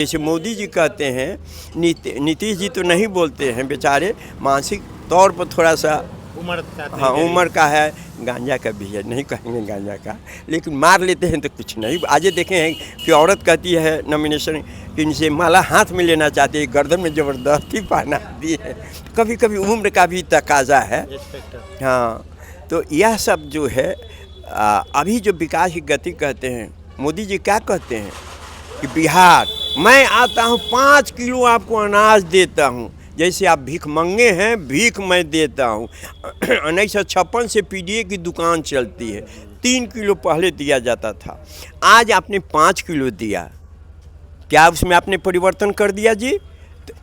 जैसे मोदी जी कहते हैं, नीतीश जी तो नहीं बोलते हैं बेचारे, मानसिक तौर पर थोड़ा सा उम्र हाँ उम्र का है, गांजा का भी है, नहीं कहेंगे गांजा का, लेकिन मार लेते हैं तो कुछ नहीं। आज देखे हैं कि औरत कहती है नॉमिनेशन कि इनसे माला हाथ में लेना चाहती है, गर्दन में ज़बरदस्ती पहना दी है। कभी कभी उम्र का भी तकाजा है। हाँ, तो यह सब जो है अभी जो विकास की गति कहते हैं, मोदी जी क्या कहते हैं कि बिहार मैं आता हूँ 5 किलो आपको अनाज देता हूँ, जैसे आप भीख मंगे हैं, भीख मैं देता हूँ। 1956 से पीडीए की दुकान चलती है, 3 किलो पहले दिया जाता था, आज आपने 5 किलो दिया, क्या उसमें आपने परिवर्तन कर दिया जी?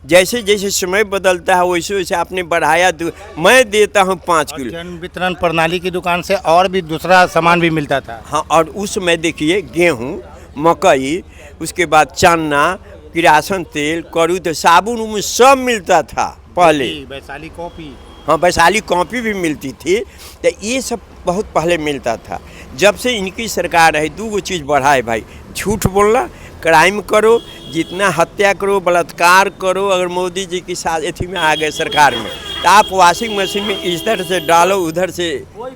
जैसे जैसे समय बदलता है वैसे वैसे आपने बढ़ाया। मैं देता हूँ 5 किलो। जन वितरण प्रणाली की दुकान से और भी दूसरा सामान भी मिलता था। हाँ, और उस समय देखिए गेहूँ, मकई, उसके बाद चना, किरासन तेल, करू तेल, साबुन उमुन सब मिलता था पहले। वैशाली कॉपी, हाँ वैशाली कॉपी भी मिलती थी। तो ये सब बहुत पहले मिलता था। जब से इनकी सरकार है, 2 चीज़ बढ़ा है भाई, झूठ बोलना, क्राइम करो, जितना हत्या करो, बलात्कार करो। अगर मोदी जी की साथ एथी में आ गए सरकार में, तो आप वॉशिंग मशीन में इधर से डालो, उधर से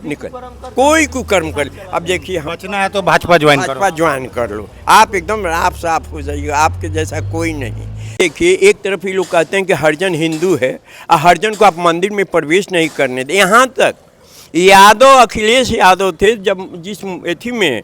निकल, कोई कुकर्म कर। अब देखिए बचना है तो भाजपा ज्वाइन कर लो, आप एकदम आप साफ हो जाइएगा, आपके जैसा कोई नहीं। देखिए एक तरफ ही लोग कहते हैं कि हरिजन हिंदू है, और हरिजन को आप मंदिर में प्रवेश नहीं करने दे। यहाँ तक यादव, अखिलेश यादव थे जब जिस एथी में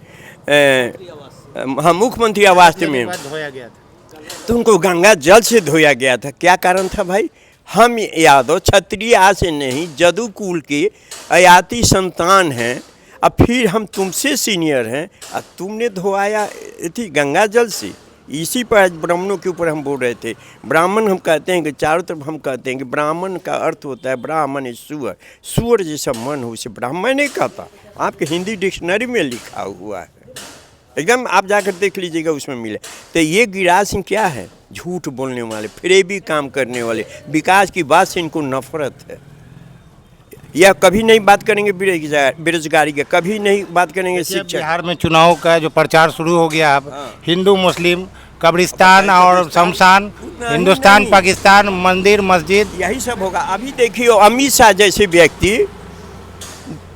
हाँ मुख्यमंत्री आवास में धोया गया था, तो उनको गंगा जल से धोया गया था। क्या कारण था भाई? हम यादव क्षत्रिय से नहीं, जदू कुल के अयाती संतान हैं, अब फिर हम तुमसे सीनियर हैं, अब तुमने धोआया थी गंगा जल से। इसी पर आज ब्राह्मणों के ऊपर हम बोल रहे थे। ब्राह्मण हम कहते हैं कि चारों तरफ हम कहते हैं कि ब्राह्मण का अर्थ होता है ब्राह्मण है सूअर, सूअर जैसा मन हो उसे ब्राह्मण नहीं कहता। आपके हिंदी डिक्शनरी में लिखा हुआ है, एकदम आप जाकर देख लीजिएगा, उसमें मिले। तो ये गिरिराज सिंह क्या है? झूठ बोलने वाले, फरेबी काम करने वाले, विकास की बात से इनको नफरत है। यह कभी नहीं बात करेंगे बेरोजगारी के, कभी नहीं बात करेंगे शिक्षा। बिहार में चुनाव का जो प्रचार शुरू हो गया, अब हिंदू मुस्लिम कब्रिस्तान और शमशान, हिंदुस्तान पाकिस्तान, मंदिर मस्जिद, यही सब होगा। अभी देखिए अमित शाह जैसे व्यक्ति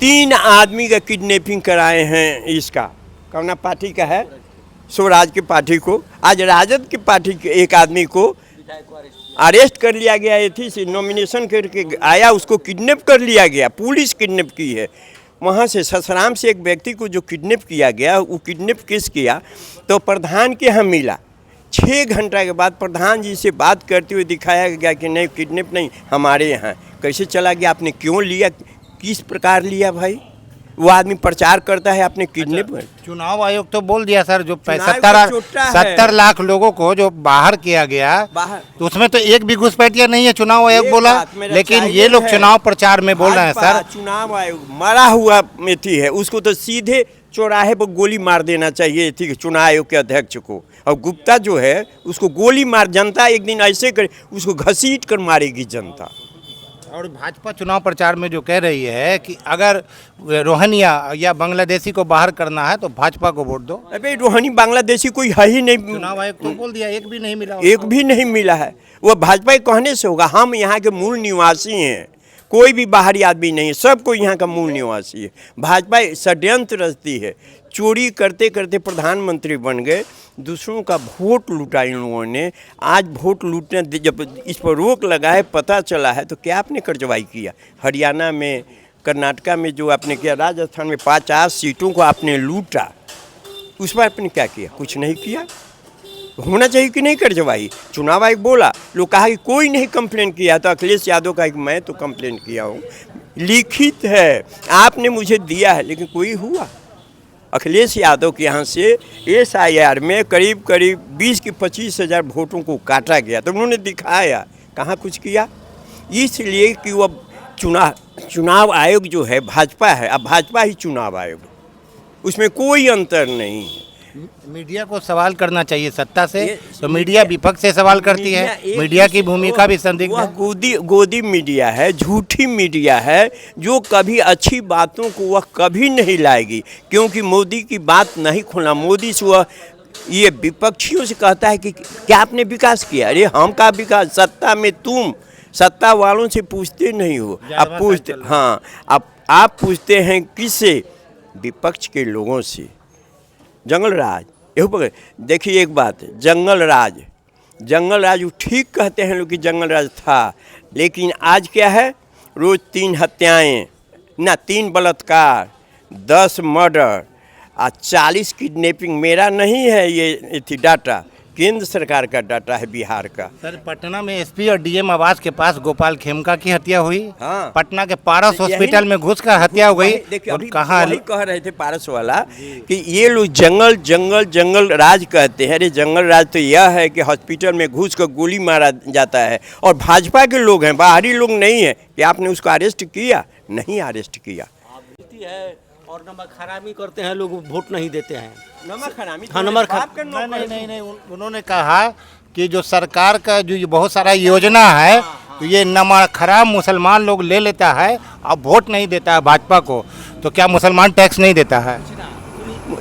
3 आदमी का किडनैपिंग कराए हैं। इसका कौना पार्टी का है? स्वराज की पार्टी को, आज राजद की पार्टी के एक आदमी को अरेस्ट कर लिया गया। थी से नॉमिनेशन करके आया, उसको किडनैप कर लिया गया, पुलिस किडनैप की है। वहाँ से ससराम से एक व्यक्ति को जो किडनैप किया गया, वो किडनैप किस किया तो प्रधान के यहाँ मिला। 6 घंटा के बाद प्रधान जी से बात करते हुए दिखाया गया कि नहीं किडनैप नहीं, हमारे यहाँ। कैसे चला गया? आपने क्यों लिया, किस प्रकार लिया भाई? वो आदमी प्रचार करता है आपने किडनैप। चुनाव आयोग तो बोल दिया सर, जो 70 लाख लोगों को जो बाहर किया गया, तो उसमें तो एक भी घुसपैठिया नहीं है, चुनाव आयोग बोला। लेकिन ये लोग चुनाव प्रचार में बोल रहे हैं सर। चुनाव आयोग मरा हुआ मेथी है, उसको तो सीधे चौराहे पर गोली मार देना चाहिए थी चुनाव आयोग के अध्यक्ष को। और गुप्ता जो है उसको गोली मार, जनता एक दिन ऐसे करे उसको घसीट कर मारेगी जनता। और भाजपा चुनाव प्रचार में जो कह रही है कि अगर रोहनिया या बांग्लादेशी को बाहर करना है तो भाजपा को वोट दो। अबे रोहनी बांग्लादेशी कोई है ही नहीं। चुनाव आयोग तो बोल दिया, एक भी नहीं मिला, एक भी नहीं मिला है। वो भाजपा के कहने से होगा। हम यहाँ के मूल निवासी हैं, कोई भी बाहरी आदमी नहीं है, सब कोई यहाँ का मूल निवासी है। भाजपा षड्यंत्र रचती है, चोरी करते करते प्रधानमंत्री बन गए, दूसरों का वोट लूटा इन लोगों ने। आज वोट लूटने जब इस पर रोक लगा है, पता चला है, तो क्या आपने कार्रवाई किया? हरियाणा में, कर्नाटका में जो आपने किया, राजस्थान में 50 सीटों को आपने लूटा, उस पर आपने क्या किया? कुछ नहीं किया। होना चाहिए कि नहीं कार्रवाई? चुनाव आयोग बोला, लोग कहा कि कोई नहीं कंप्लेन किया, तो अखिलेश यादव का मैं तो कंप्लेन किया हूँ, लिखित है, आपने मुझे दिया है, लेकिन कोई हुआ? अखिलेश यादव के यहाँ से SIR में करीब 20 की 25 हज़ार वोटों को काटा गया, तो उन्होंने दिखाया, कहाँ कुछ किया। इसलिए कि वो चुनाव आयोग जो है भाजपा है, अब भाजपा ही चुनाव आयोग, उसमें कोई अंतर नहीं है। मीडिया को सवाल करना चाहिए सत्ता से, तो मीडिया विपक्ष से सवाल करती है। मीडिया की भूमिका भी संदिग्ध है। गोदी मीडिया है, झूठी मीडिया है, जो कभी अच्छी बातों को वह कभी नहीं लाएगी, क्योंकि मोदी की बात नहीं खोलना। मोदी से वह ये विपक्षियों से कहता है कि क्या आपने विकास किया? अरे हम का विकास, सत्ता में तुम सत्ता वालों से पूछते नहीं हो, आप पूछते, हाँ आप पूछते हैं किससे? विपक्ष के लोगों से। जंगल राज यही पकड़, देखिए एक बात, जंगल राज वो ठीक कहते हैं लोग कि जंगल राज था, लेकिन आज क्या है? रोज 3 हत्याएं, 3 बलात्कार, 10 मर्डर और 40 किडनैपिंग। मेरा नहीं है ये थी डाटा, केंद्र सरकार का डाटा है बिहार का। सर पटना में एसपी और डीएम आवास के पास गोपाल खेमका की हत्या हुई। हाँ। पटना के पारस हॉस्पिटल में घुसकर हत्या हो गई। देखिए और कहाँ कह रहे थे पारस वाला कि ये लोग जंगल राज कहते हैं। अरे जंगल राज तो यह है कि हॉस्पिटल में घुस कर गोली मारा जाता है, और भाजपा के लोग हैं, बाहरी लोग नहीं है। कि आपने उसको अरेस्ट किया? नहीं अरेस्ट किया है। और नमक हरामी करते हैं लोग, वोट नहीं देते हैं। नमक हरामी? हाँ, नमक नहीं, उन्होंने कहा कि जो सरकार का जो ये बहुत सारा योजना है, तो ये नमक हराम मुसलमान लोग ले लेता है और वोट नहीं देता है भाजपा को, तो क्या मुसलमान टैक्स नहीं देता है?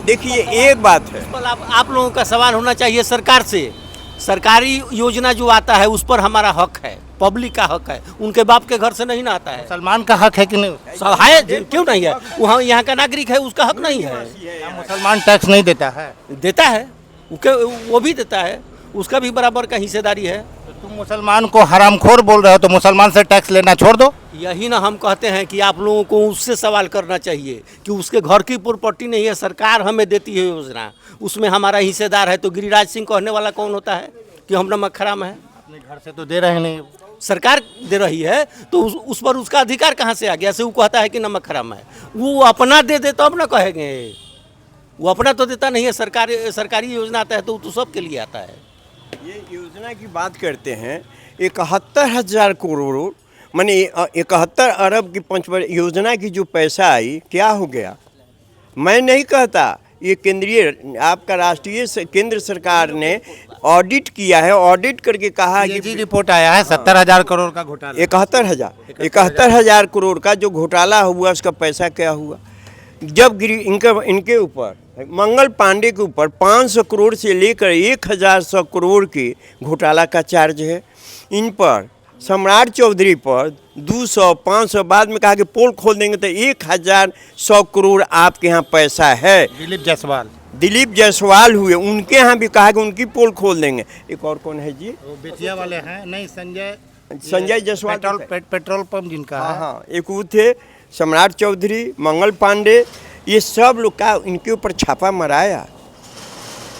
देखिए एक बात है, पर आप लोगों का सवाल होना चाहिए सरकार से। सरकारी योजना जो आता है उस पर हमारा हक है, पब्लिक का हक है, उनके बाप के घर से नहीं ना आता है। मुसलमान का हक है कि नहीं? सब है, क्यों नहीं है? वहाँ यहाँ का नागरिक है, उसका हक नहीं है? मुसलमान टैक्स नहीं देता है? देता है, वो भी देता है, उसका भी बराबर का हिस्सेदारी है। तो तुम मुसलमान को हरामखोर बोल रहे हो, तो मुसलमान से टैक्स लेना छोड़ दो। यही ना हम कहते हैं कि आप लोगों को उससे सवाल करना चाहिए कि उसके घर की प्रॉपर्टी नहीं है, सरकार हमें देती है योजना, उसमें हमारा हिस्सेदार है। तो गिरिराज सिंह कहने वाला कौन होता है कि हम नमक हराम है? अपने घर से तो दे रहे नहीं, सरकार दे रही है, तो उस पर उसका अधिकार कहाँ से आ गया? से वो कहता है कि नमक हराम है। वो अपना दे दे तब ना कहेंगे, वो अपना तो देता नहीं है। सरकारी योजना आता है तो सबके लिए आता है। ये योजना की बात करते हैं, 71,000 करोड़ माने 71 अरब की पंचवर्षीय योजना की जो पैसा आई, क्या हो गया? मैं नहीं कहता, ये केंद्रीय आपका राष्ट्रीय केंद्र सरकार ने ऑडिट किया है, ऑडिट करके कहा कि रिपोर्ट आया है 70,000 करोड़ का घोटाला। 71,000 करोड़ का जो घोटाला हुआ, उसका पैसा क्या हुआ? जब इनके ऊपर मंगल पांडे के ऊपर 500 करोड़ से लेकर 1,100 करोड़ के घोटाला का चार्ज है। इन पर सम्राट चौधरी पर 200, 500, बाद में कहा कि पोल खोल देंगे तो 1,100 करोड़ आपके यहाँ पैसा है। दिलीप जायसवाल हुए, उनके यहाँ भी कहा कि उनकी पोल खोल देंगे। एक और कौन है जी? वो बेतिया वाले हैं, नहीं संजय जायसवाल, पेट्रोल पंप जिनका है। हाँ, एक वो थे सम्राट चौधरी, मंगल पांडे, ये सब लोग का इनके ऊपर छापा मराया।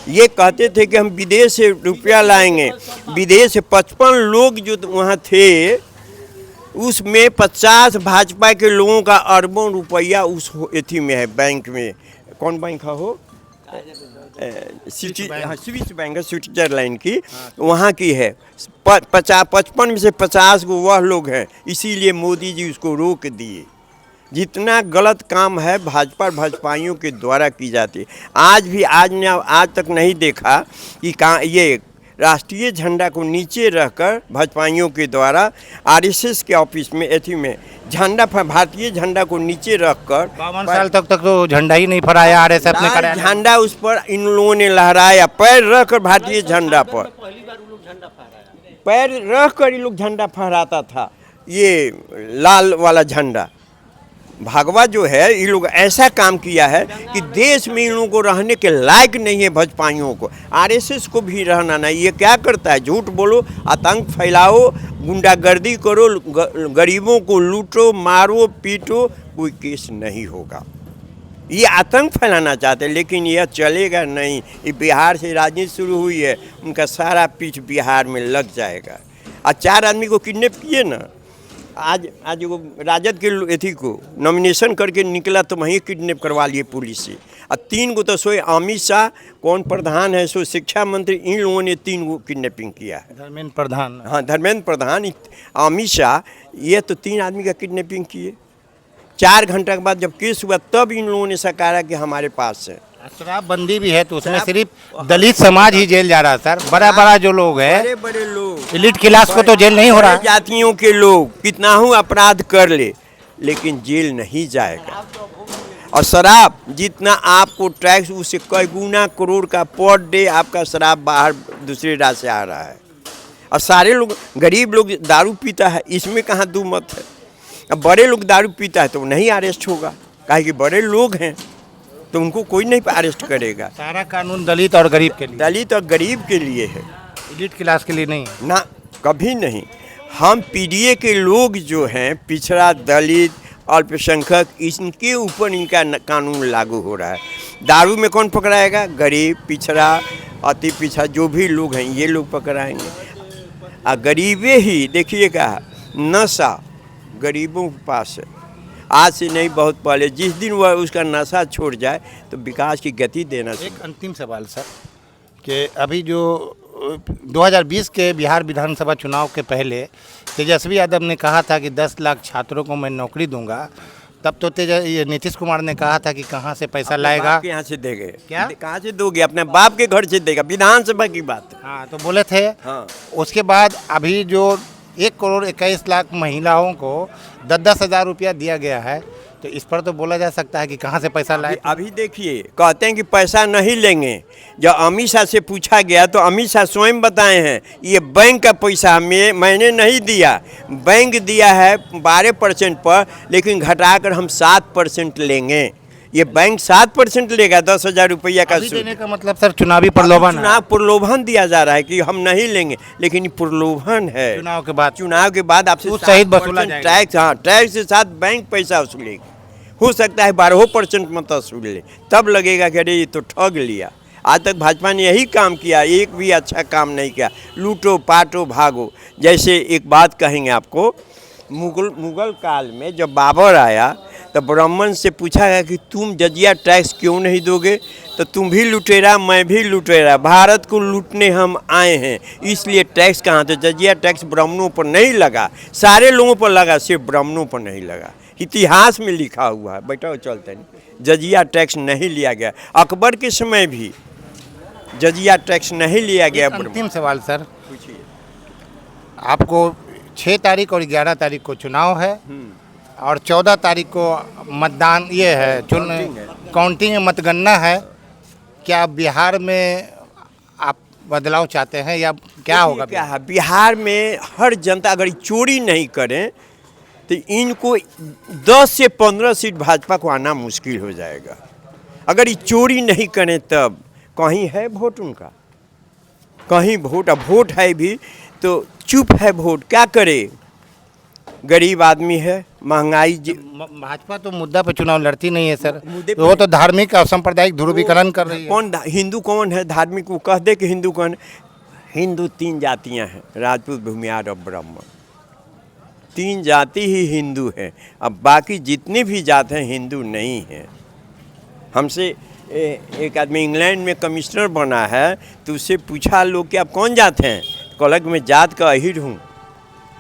ये कहते थे कि हम विदेश से रुपया लाएंगे। विदेश से 55 लोग जो वहाँ थे, उसमें 50 भाजपा के लोगों का अरबों रुपया उस एथी में है, बैंक में। कौन बैंक है हो? स्विस बैंक है, स्विट्जरलैंड की, वहाँ की है। 55 में से 50 को वह लोग हैं, इसीलिए मोदी जी उसको रोक दिए। जितना गलत काम है भाजपाइयों के द्वारा की जाती है। आज तक नहीं देखा कि ये राष्ट्रीय झंडा को नीचे रखकर भाजपाइयों के द्वारा आरएसएस के ऑफिस में एथी में झंडा, भारतीय झंडा को नीचे रखकर 52 साल तक तो झंडा ही नहीं फहराया आरएसएस ने कराया। झंडा उस पर इन लोगों ने लहराया, पैर रखकर भारतीय झंडा पर पैर रखकर ये लोग झंडा फहराता था, ये लाल वाला झंडा। भागवा जो है, ये लोग ऐसा काम किया है कि देश में इन लोगों को रहने के लायक नहीं है। भाजपाइयों को, आरएसएस को भी रहना नहीं। ये क्या करता है? झूठ बोलो, आतंक फैलाओ, गुंडागर्दी करो, गरीबों को लूटो, मारो, पीटो, कोई केस नहीं होगा। ये आतंक फैलाना चाहते हैं, लेकिन यह चलेगा नहीं। ये बिहार से राजनीति शुरू हुई है, उनका सारा पीठ बिहार में लग जाएगा। और 4 आदमी को किडनैप किए ना, आज वो राजद के एथी को नॉमिनेशन करके निकला तो वहीं किडनैप करवा लिए पुलिस से। और 3 को तो सोए अमित शाह, कौन प्रधान है सो शिक्षा मंत्री, इन लोगों ने 3 को किडनैपिंग किया है। धर्मेंद्र प्रधान, हाँ धर्मेंद्र प्रधान, अमित शाह, ये तो 3 आदमी का किडनैपिंग किए। 4 घंटे के बाद जब केस हुआ तब इन लोगों ने सकारा कि हमारे पास है। शराबबंदी भी है तो उसमें सिर्फ दलित समाज ही जेल जा रहा है सर। बड़ा जो लोग है, बड़े लोग, एलिट क्लास को तो जेल नहीं हो रहा। जातियों के लोग कितना ही अपराध कर ले, लेकिन जेल नहीं जाएगा। और शराब जितना आपको टैक्स उससे कई गुना करोड़ का पर डे आपका शराब बाहर दूसरे राज्य से आ रहा है। और सारे लोग गरीब लोग दारू पीता है, इसमें कहाँ दो मत है। अब बड़े लोग दारू पीता है तो नहीं अरेस्ट होगा, काहे कि बड़े लोग हैं तो उनको कोई नहीं अरेस्ट करेगा। सारा कानून दलित और गरीब के लिए, दलित और गरीब के लिए है, एलिट क्लास के लिए नहीं है ना, कभी नहीं। हम पीडीए के लोग जो हैं, पिछड़ा, दलित, अल्पसंख्यक, इनके ऊपर इनका कानून लागू हो रहा है। दारू में कौन पकड़ाएगा? गरीब, पिछड़ा, अति पिछड़ा जो भी लोग हैं ये लोग पकड़ाएंगे। और गरीबे ही देखिएगा, नशा गरीबों के पास है। आज से नहीं, बहुत पहले, जिस दिन वह उसका नशा छोड़ जाए तो विकास की गति देना चाहिए। एक अंतिम सवाल सर, कि अभी जो 2020 के बिहार विधानसभा चुनाव के पहले तेजस्वी यादव ने कहा था कि 10 लाख छात्रों को मैं नौकरी दूंगा, तब तो ये नीतीश कुमार ने कहा था कि कहाँ से पैसा लाएगा, यहाँ से देंगे, क्या कहाँ से दोगे? अपने बाप के घर से देगा, विधानसभा की बात। हाँ, तो बोले थे। हाँ। उसके बाद अभी जो 1,21,00,000 महिलाओं को 10-10 हज़ार रुपया दिया गया है, तो इस पर तो बोला जा सकता है कि कहाँ से पैसा लाए। अभी देखिए, कहते हैं कि पैसा नहीं लेंगे। जब अमित शाह से पूछा गया तो अमित शाह स्वयं बताए हैं, ये बैंक का पैसा मैंने नहीं दिया, बैंक दिया है 12% पर, लेकिन घटाकर हम 7% लेंगे। ये बैंक 7% लेगा 10,000 रुपया का सूद। देने का मतलब सर चुनावी प्रलोभन, चुनाव प्रलोभन दिया जा रहा है कि हम नहीं लेंगे, लेकिन प्रलोभन है। चुनाव के बाद आपसे सहित वसूला जाएगा टैक्स। हाँ, टैक्स के साथ बैंक पैसा वसूलेगा। हो सकता है 12% मत वसूल ले, तब लगेगा कि अरे ये तो ठग लिया। आज तक भाजपा ने यही काम किया, एक भी अच्छा काम नहीं किया। लूटो पाटो भागो। जैसे एक बात कहेंगे आपको, मुगल काल में जब बाबर आया तो ब्राह्मण से पूछा गया कि तुम जजिया टैक्स क्यों नहीं दोगे? तो तुम भी लुटेरा, मैं भी लुटेरा, भारत को लूटने हम आए हैं, इसलिए टैक्स कहाँ? तो जजिया टैक्स ब्राह्मणों पर नहीं लगा, सारे लोगों पर लगा, सिर्फ ब्राह्मणों पर नहीं लगा। इतिहास में लिखा हुआ है, बैठो चलते नहीं, जजिया टैक्स नहीं लिया गया। अकबर के समय भी जजिया टैक्स नहीं लिया गया। अंतिम सवाल सर, पूछिए। आपको 6 तारीख और 11 तारीख को चुनाव है और 14 तारीख को मतदान, ये है काउंटिंग मतगणना है। क्या बिहार में आप बदलाव चाहते हैं या क्या होगा? क्या है, बिहार में हर जनता अगर चोरी नहीं करें तो इनको 10 से 15 सीट भाजपा को आना मुश्किल हो जाएगा। अगर ये चोरी नहीं करें तब कहीं है वोट उनका, कहीं वोट। अब वोट है भी तो चुप है वोट, क्या करे? गरीब आदमी है, महंगाई। भाजपा तो मुद्दा पे चुनाव लड़ती नहीं है सर, तो वो तो धार्मिक और सांप्रदायिक ध्रुवीकरण कर रही है। कौन हिंदू कौन है धार्मिक? वो कह दे कि हिंदू कौन? हिंदू 3 जातियां हैं, राजपूत, भूमिहार और ब्राह्मण। 3 जाति ही हिंदू है। अब बाकी जितने भी जात हैं हिंदू नहीं हैं। हमसे एक आदमी इंग्लैंड में कमिश्नर बना है, तो उससे पूछा लोग कि आप कौन जात हैं? कहलक मैं जात का अहिर हूँ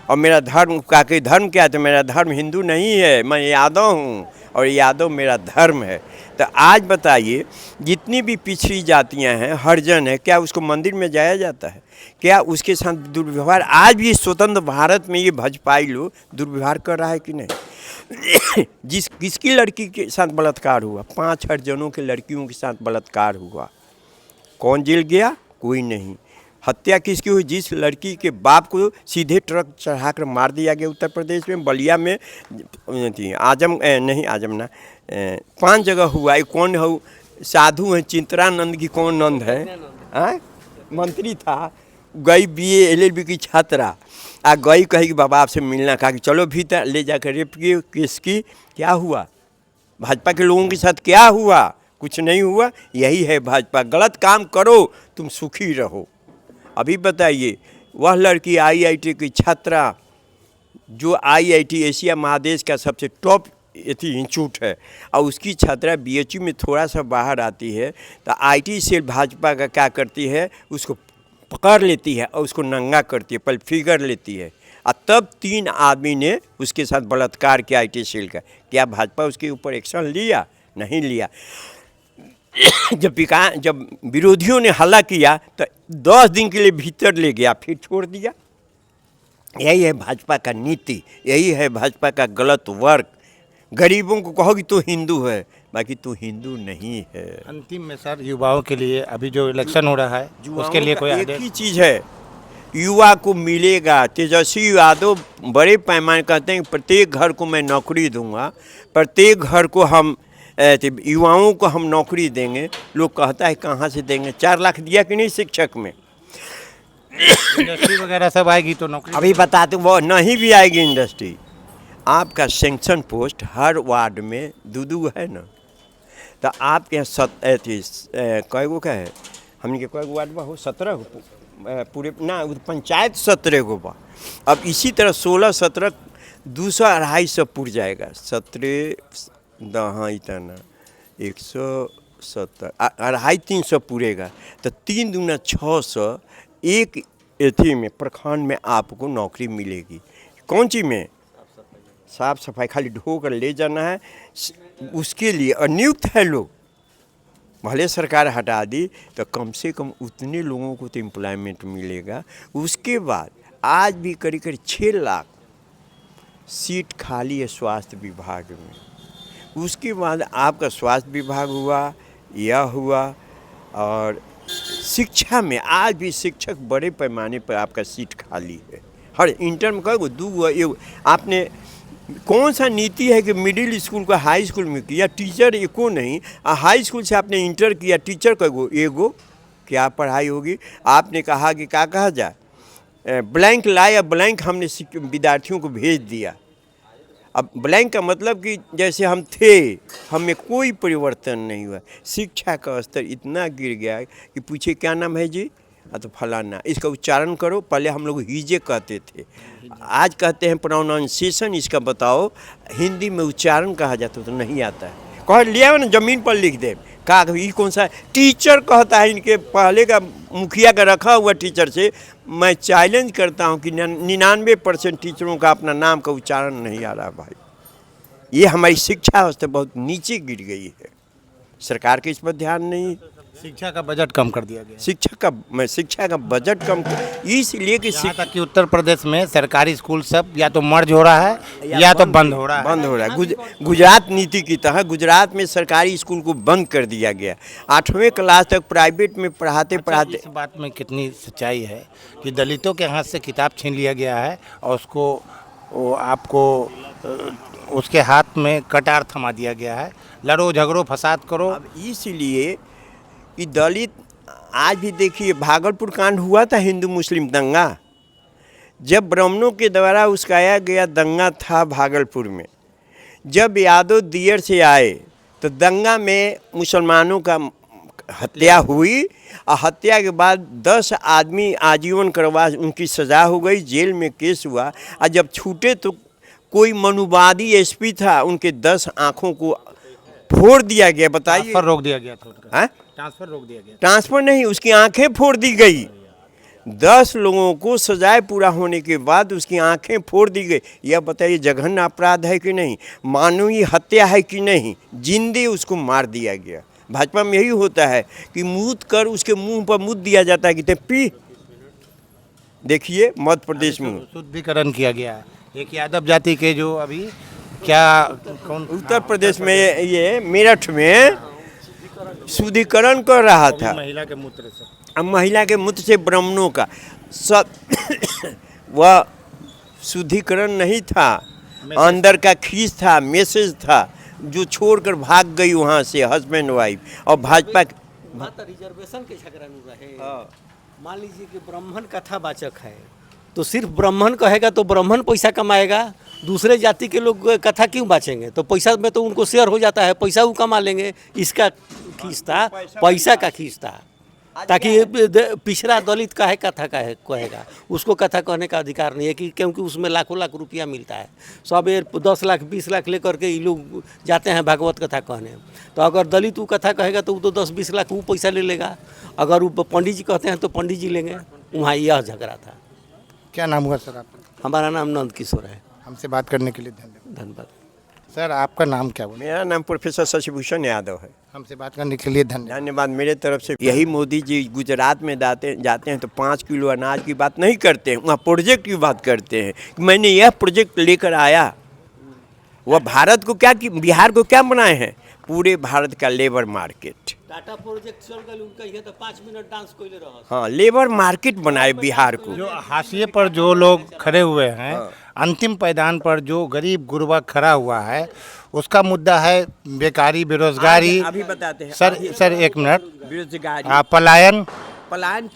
और मेरा धर्म का के धर्म क्या है? तो मेरा धर्म हिंदू नहीं है, मैं यादव हूँ और यादव मेरा धर्म है। तो आज बताइए, जितनी भी पिछड़ी जातियाँ हैं, हरिजन है, क्या उसको मंदिर में जाया जाता है? क्या उसके साथ दुर्व्यवहार? आज भी स्वतंत्र भारत में ये भाजपाई लोग दुर्व्यवहार कर रहा है कि नहीं? किसकी लड़की के साथ बलात्कार हुआ? 5 हरिजनों के लड़कियों के साथ बलात्कार हुआ, कौन जेल गया? कोई नहीं। हत्या किसकी हुई? जिस लड़की के बाप को सीधे ट्रक चढ़ाकर मार दिया गया उत्तर प्रदेश में, बलिया में थी, आजम ना 5 जगह हुआ। ये कौन है? साधु हैं, चिंतरानंद की कौन नंद है? मंत्री था, गई BA LLB की छात्रा आ गई, कही कि बाबा आपसे मिलना, कहा कि चलो भीतर, ले जाकर रेप की किसकी? क्या हुआ? भाजपा के लोगों के साथ क्या हुआ? कुछ नहीं हुआ। यही है भाजपा, गलत काम करो तुम सुखी रहो। अभी बताइए, वह लड़की IIT की छात्रा, जो IIT एशिया महादेश का सबसे टॉप इंस्टीट्यूट है, और उसकी छात्रा BHU में थोड़ा सा बाहर आती है तो IT सेल भाजपा का क्या करती है? उसको पकड़ लेती है और उसको नंगा करती है, पहले फिगर लेती है, और तब 3 आदमी ने उसके साथ बलात्कार किया IT सेल का। क्या भाजपा उसके ऊपर एक्शन लिया? नहीं लिया। जब विरोधियों ने हल्ला किया तो 10 दिन के लिए भीतर ले गया, फिर छोड़ दिया। यही है भाजपा का नीति, यही है भाजपा का गलत वर्क। गरीबों को कहो कि तो हिंदू है, बाकी तू हिंदू नहीं है। अंतिम में सर युवाओं के लिए अभी जो इलेक्शन हो रहा है उसके लिए कोई एक आदेश? ही चीज़ है, युवा को मिलेगा। तेजस्वी यादव बड़े पैमाने कहते हैं प्रत्येक घर को मैं नौकरी दूंगा, प्रत्येक घर को हम युवाओं को हम नौकरी देंगे। लोग कहता है कहाँ से देंगे, 4 लाख दिया कि नहीं शिक्षक में? इंडस्ट्री वगैरह सब आएगी तो नौकरी अभी बताते वो नहीं भी आएगी इंडस्ट्री। आपका सेंक्शन पोस्ट हर वार्ड में 2 है ना, तो आपके यहाँ कई गो का है, हमने के कई गो वार्ड में हो 17 गो पूरे ना पंचायत 17 गो बा। अब इसी तरह 16-17 200-250 पुर जाएगा। 17 हाँ इतना 170 250-300 पूरेगा, तो 3 दूना 600 एक एथी में प्रखंड में आपको नौकरी मिलेगी। कौन चीज़ में? साफ सफाई, खाली ढो कर ले जाना है। उसके लिए अनियुक्त है लोग, भले सरकार हटा दी तो कम से कम उतने लोगों को तो एम्प्लॉयमेंट मिलेगा। उसके बाद आज भी करीब करीब 6 लाख सीट खाली है स्वास्थ्य विभाग में। उसके बाद आपका स्वास्थ्य विभाग हुआ, यह हुआ, और शिक्षा में आज भी शिक्षक बड़े पैमाने पर आपका सीट खाली है। हर इंटर में कहो 2 आपने कौन सा नीति है कि मिडिल स्कूल को हाई स्कूल में किया, टीचर एको नहीं, हाई स्कूल से आपने इंटर किया, टीचर कहो एगो, क्या पढ़ाई होगी? आपने कहा कि क्या कहा जाए, ब्लैंक लाया, ब्लैंक हमने विद्यार्थियों को भेज दिया। अब ब्लैंक का मतलब कि जैसे हम थे, हमें कोई परिवर्तन नहीं हुआ। शिक्षा का स्तर इतना गिर गया कि पूछे क्या नाम है जी, तो फलाना, इसका उच्चारण करो। पहले हम लोग हिजे कहते थे, आज कहते हैं प्रोनाउंसिएशन इसका बताओ। हिंदी में उच्चारण कहा जाता तो नहीं आता है। कह लिया ना जमीन पर लिख दे, का ये कौन सा टीचर कहता है? इनके पहले का मुखिया का रखा हुआ टीचर से मैं चैलेंज करता हूं कि 99% टीचरों का अपना नाम का उच्चारण नहीं आ रहा भाई। ये हमारी शिक्षा व्यवस्था बहुत नीचे गिर गई है, सरकार के इस पर ध्यान नहीं। शिक्षा का बजट कम कर दिया गया। शिक्षा का बजट कम इसलिए कि कि उत्तर प्रदेश में सरकारी स्कूल सब या तो मर्ज हो रहा है या तो बंद हो रहा है। गुजरात नीति की तरह गुजरात में सरकारी स्कूल को बंद कर दिया गया। 8वीं क्लास तक प्राइवेट में पढ़ाते इस बात में कितनी सच्चाई है कि दलितों के हाथ से किताब छीन लिया गया है और उसको आपको उसके हाथ में कटार थमा दिया गया है, लड़ो झगड़ो फसाद करो। अब इसलिए कि दलित आज भी देखिए, भागलपुर कांड हुआ था, हिंदू मुस्लिम दंगा, जब ब्राह्मणों के द्वारा उस्काया गया दंगा था भागलपुर में। जब यादव दियर से आए तो दंगा में मुसलमानों का हत्या हुई, और हत्या के बाद 10 आदमी आजीवन कारावास उनकी सज़ा हो गई, जेल में केस हुआ। और जब छूटे तो कोई मनुवादी एसपी था, उनके 10 आँखों को फोड़ दिया गया। बताइए, ट्रांसफर रोक दिया गया था। ट्रांसफर रोक दिया गया? ट्रांसफर नहीं, उसकी आंखें फोड़ दी गई। 10 लोगों को सजाए पूरा होने के बाद उसकी आंखें फोड़ दी गई। यह बताइए जघन्य अपराध है कि नहीं, मानवीय हत्या है कि नहीं? जिंदे उसको मार दिया गया। भाजपा में यही होता है कि मूत कर उसके मुंह पर मुद दिया जाता है कि ते पी। देखिए मध्य प्रदेश में शुद्धिकरण किया गया है एक यादव जाति के, जो अभी क्या कौन उत्तर प्रदेश में ये मेरठ में शुद्धिकरण कर रहा था। महिला के मूत्र से, अब महिला के मूत्र से ब्राह्मणों का सब वह शुद्धिकरण नहीं था, अंदर का खींच था, मैसेज था, जो छोड़कर भाग गई वहाँ से हस्बैंड वाइफ। और भाजपा रिजर्वेशन के झगड़ा रहे। मान लीजिए कि ब्राह्मण कथावाचक है तो सिर्फ ब्राह्मण कहेगा तो ब्राह्मण पैसा कमाएगा, दूसरे जाति के लोग कथा क्यों बाँचेंगे? तो पैसा में तो उनको शेयर हो जाता है, पैसा वो कमा लेंगे। इसका खींचता, पैसा का खींचता, ताकि पिछड़ा दलित का है कथा का है कहेगा, उसको कथा कहने का अधिकार नहीं है कि क्योंकि उसमें लाखों लाख रुपया मिलता है। सब 10 लाख 20 लाख लेकर के ये लोग जाते हैं भागवत कथा कहने। तो अगर दलित वो कथा कहेगा तो वो तो 10-20 लाख वो पैसा ले लेगा। अगर वो पंडित जी कहते हैं तो पंडित जी लेंगे। वहाँ यह झगड़ा था। क्या नाम हुआ सर आपका? हमारा नाम नंद किशोर है। हमसे बात करने के लिए धन्यवाद। सर आपका नाम क्या हुआ? मेरा नाम प्रोफेसर शशिभूषण यादव है। हमसे बात करने के लिए धन्यवाद मेरे तरफ से। यही मोदी जी गुजरात में जाते हैं तो 5 किलो अनाज की बात नहीं करते हैं, वहाँ प्रोजेक्ट की बात करते हैं। मैंने यह प्रोजेक्ट लेकर आया, वह भारत को क्या, बिहार को क्या बनाए हैं? पूरे भारत का लेबर मार्केट। टाटा प्रोजेक्ट चल गए उनका ये तो 5 मिनट डांस कोई रहा। हाँ, लेबर मार्केट बनाए बिहार को। जो हाशिए पर जो लोग खड़े हुए हैं, अंतिम पायदान पर जो गरीब गुरबा खड़ा हुआ है, उसका मुद्दा है बेकारी, बेरोजगारी। अभी बताते हैं सर 1 मिनट। बेरोजगारी,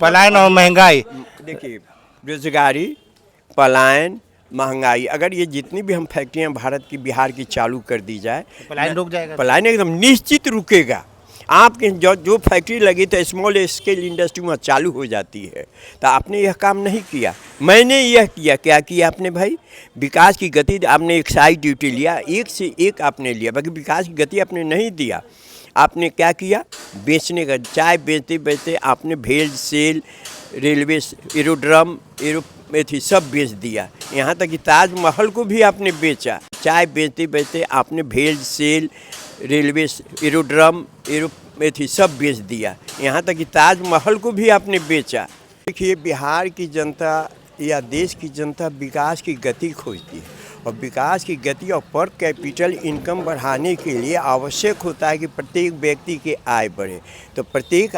पलायन और महंगाई। देखिए, बेरोजगारी, पलायन, महंगाई, अगर ये जितनी भी हम फैक्ट्रियां भारत की, बिहार की चालू कर दी जाए, पलायन रुक जाएगा। पलायन एकदम निश्चित रुकेगा। आपके जो फैक्ट्री लगी तो स्मॉल स्केल इंडस्ट्री वहाँ चालू हो जाती है। तो आपने यह काम नहीं किया, मैंने यह किया। क्या किया आपने भाई? विकास की गति आपने एक्साइज ड्यूटी लिया, एक से एक आपने लिया, बाकी विकास की गति आपने नहीं दिया। आपने क्या किया? बेचने का, चाय बेचते बेचते आपने भेल सेल, रेलवे, एरोड्रम, एथी सब बेच दिया। यहाँ तक कि ताजमहल को भी आपने बेचा। चाय बेचते बेचते आपने भेल सेल, रेलवे, एरोड्रम, एथी सब बेच दिया। यहाँ तक कि ताजमहल को भी आपने बेचा। देखिए, बिहार की जनता या देश की जनता विकास की गति खोजती है, और विकास की गति और पर कैपिटल इनकम बढ़ाने के लिए आवश्यक होता है कि प्रत्येक व्यक्ति की आय बढ़े। तो प्रत्येक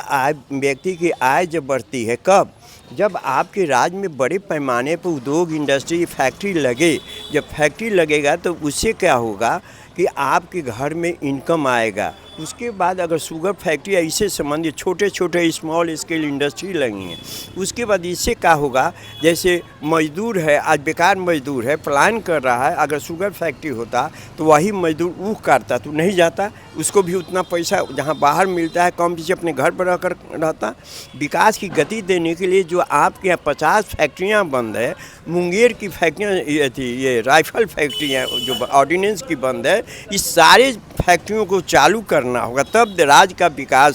व्यक्ति की आय जब बढ़ती है, कब? जब आपके राज्य में बड़े पैमाने पर उद्योग, इंडस्ट्री, फैक्ट्री लगे। जब फैक्ट्री लगेगा तो उससे क्या होगा कि आपके घर में इनकम आएगा। उसके बाद अगर शुगर फैक्ट्री ऐसे संबंधित छोटे छोटे स्मॉल स्केल इंडस्ट्री लगी हैं, उसके बाद इससे क्या होगा, जैसे मजदूर है, आज बेकार मजदूर है, पलायन कर रहा है, अगर शुगर फैक्ट्री होता तो वही मजदूर ऊख काटता तो नहीं जाता, उसको भी उतना पैसा जहां बाहर मिलता है कम पीछे अपने घर पर रहकर रहता। विकास की गति देने के लिए जो आपके यहाँ 50 फैक्ट्रियाँ बंद है, मुंगेर की फैक्ट्रियाँ थी, ये राइफल फैक्ट्रियाँ जो ऑर्डिनेंस की बंद है, इस सारे फैक्ट्रियों को चालू करना होगा, तब राज्य का विकास